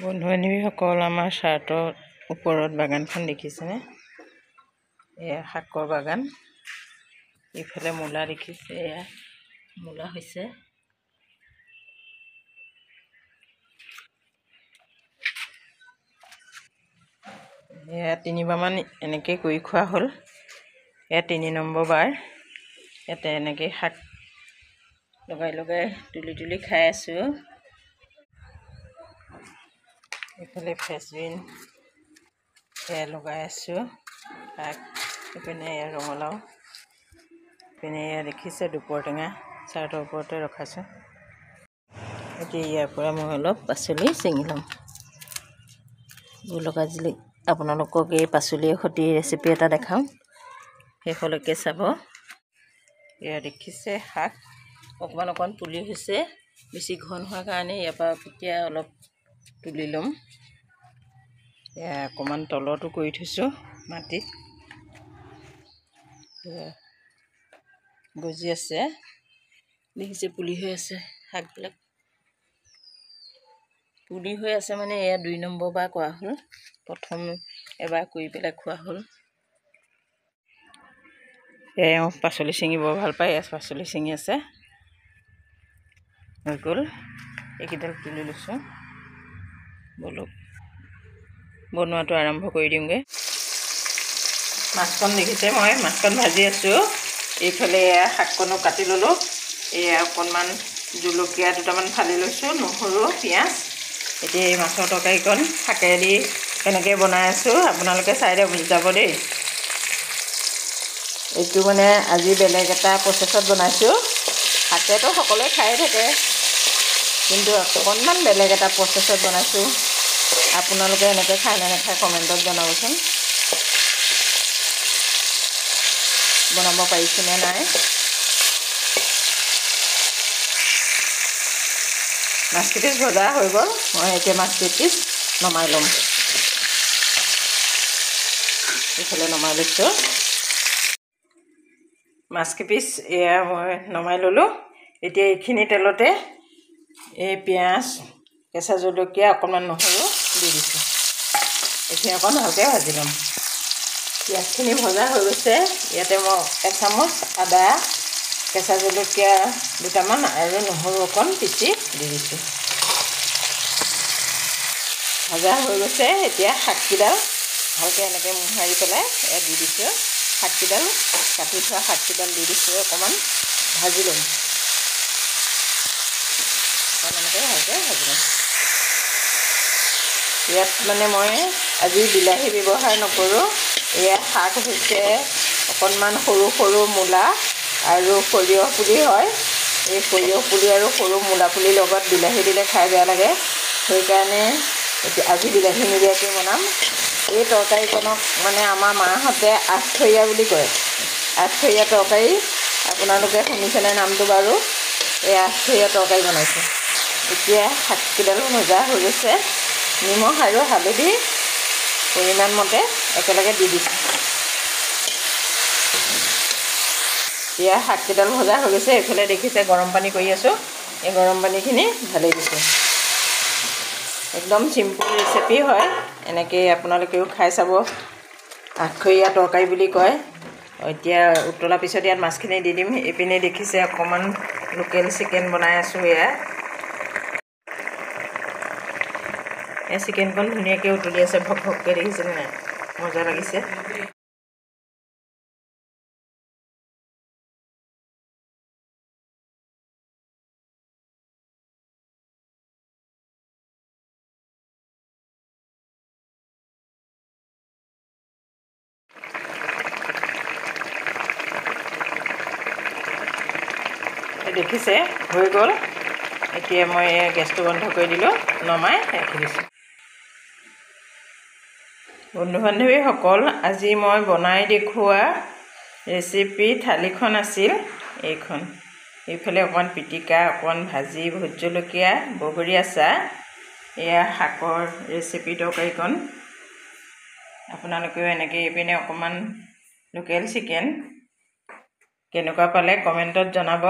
বন্ধু-বান্ধৱীসকল আমাৰ চাৰ্টৰ ওপৰত বাগানখন দেখিছেনে? এয়া শাকৰ বাগান। ইফালে মূলা দেখিছে, এয়া মূলা হৈছে। এয়া 3বাৰমান এনেকৈ কৰি খোৱা হ'ল। এয়া 3 নম্বৰ বাৰ। ইয়াতে এনেকৈ শাক লগাই লগাই তুলি তুলি খাই আছোঁ। এইফালে ফ্ৰেঞ্চবিন এয়া লগাই আছোঁ শাক। এইপিনে এয়া ৰঙালাও, এইপিনে এয়া দেখিছে দুপৰ টেঙা চাৰ্টৰ ওপৰতে ৰখাইছোঁ। এতিয়া ইয়াৰ পৰা মই অলপ পাচলি ছিঙি ল'ম। ব'লক আজি আপোনালোকক এই পাচলিৰ সৈতে ৰেচিপি এটা দেখাওঁ, শেষলৈকে চাব। এয়া দেখিছে শাক অকণমান পুলি হৈছে, বেছি ঘন হোৱাৰ কাৰণে ইয়াৰ পৰা এতিয়া অলপ তুলি ল'ম। এয়া অকণমান তলতো কৰি থৈছোঁ মাটিত। গজি আছে, দেখিছে পুলি হৈ আছে শাকবিলাক। পুলি হৈ আছে মানে এয়া 2 নম্বৰ বাৰ কৰা হ'ল। প্ৰথম এবাৰ কৰি পেলাই খোৱা হ'ল। এওঁ পাচলি ছিঙি বৰ ভাল পায়, এয়া পাচলি ছিঙি আছে। হৈ গ'ল, এইকেইডাল তুলি লৈছোঁ। ব'লক বনোৱাটো আৰম্ভ কৰি দিওঁগৈ। মাছকণ দেখিছে, মই মাছকণ ভাজি আছোঁ। এইফালে এয়া শাককণো কাটি ল'লোঁ। এয়া অকণমান জলকীয়া দুটামান ফালি লৈছোঁ, নহৰু পিঁয়াজ। এতিয়া এই মাছৰ তৰকাৰীকণ শাকেদি কেনেকৈ বনাই আছোঁ আপোনালোকে চাই যাব দেই। এইটো মানে আজি বেলেগ এটা প্ৰচেছত বনাইছোঁ। শাকেতো সকলোৱে খায়ে থাকে, কিন্তু অকণমান বেলেগ এটা প্ৰচেছত বনাইছোঁ। আপোনালোকে এনেকৈ খাই নে নাখায় কমেণ্টত জনাবচোন। বনাব পাৰিছেনে নাই। মাছকেইপিচ ভজা হৈ গ'ল। মই এতিয়া মাছকেইপিচ নমাই ল'ম। এইফালে নমাই লৈছোঁ। মাছকেইপিচ এয়া মই নমাই ল'লোঁ। এতিয়া এইখিনি তেলতে এই পিঁয়াজ, কেঁচা জলকীয়া, অকণমান নহৰু দি দিছোঁ। এইখিনি অকণ ভালকৈ ভাজি ল'ম। পিঁয়াজখিনি ভজা হৈ গৈছে। ইয়াতে মই 1 চামুচ আদা, কেঁচা জলকীয়া দুটামান আৰু নহৰু অকণ পিচি দি দিছোঁ। ভজা হৈ গৈছে। এতিয়া শাককেইডাল ভালকৈ এনেকৈ মোহাৰি পেলাই ইয়াত দি দিছোঁ। শাককেইডাল কাটি থোৱা শাককেইডাল দি দিছোঁ, অকণমান ভাজি ল'ম। অকণ এনেকৈ ভালকৈ ভাজি ল'ম। ইয়াত মানে মই আজি বিলাহী ব্যৱহাৰ নকৰোঁ। এয়া শাক হৈছে অকণমান সৰু সৰু মূলা আৰু সৰিয়হ পুলি হয়। এই সৰিয়হ পুলি আৰু সৰু মূলা পুলিৰ লগত বিলাহী দিলে খাই বেয়া লাগে, সেইকাৰণে আজি বিলাহী নিদিয়াকৈ বনাম। এই তৰকাৰীকণক মানে আমাৰ মাহঁতে আঠথৰীয়া বুলি কয়। আঠথৰীয়া তৰকাৰী, আপোনালোকে শুনিছেনে নামটো বাৰু? এই আঠথৰীয়া তৰকাৰী বনাইছোঁ। এতিয়া শাককেইডালো ভজা হৈ গৈছে। নিমখ আৰু হালধি পৰিমাণ মতে একেলগে দি দিছোঁ। এতিয়া শাককেইডাল ভজা হৈ গৈছে। এইফালে দেখিছে গৰম পানী কৰি আছোঁ। এই গৰম পানীখিনি ঢালি দিছোঁ। একদম চিম্পুল ৰেচিপি হয়, এনেকৈ আপোনালোকেও খাই চাব। আঠখৰীয়া তৰকাৰী বুলি কয়। এতিয়া উতলাৰ পিছত ইয়াত মাছখিনি দি দিম। এইপিনে দেখিছে অকণমান লোকেল চিকেন বনাই আছোঁ। এই চিকেনকণ ধুনীয়াকৈ উতলি আছে, ভক ভককৈ দেখিছেনে নাই? মজা লাগিছে। দেখিছে হৈ গ'ল। এতিয়া মই গেছটো বন্ধ কৰি দিলোঁ, নমাই ৰাখি দিছোঁ। বন্ধু-বান্ধৱীসকল, আজি মই বনাই দেখুওৱা ৰেচিপি থালিখন আছিল এইখন। এইফালে অকণমান পিটিকা, অকণমান ভাজি, ভোট জলকীয়া, বগৰী আচাৰ। এয়া শাকৰ ৰেচিপি তৰকাৰীকণ। আপোনালোকেও এনেকৈ এইপিনে অকণমান লোকেল চিকেন কেনেকুৱা পালে কমেণ্টত জনাব।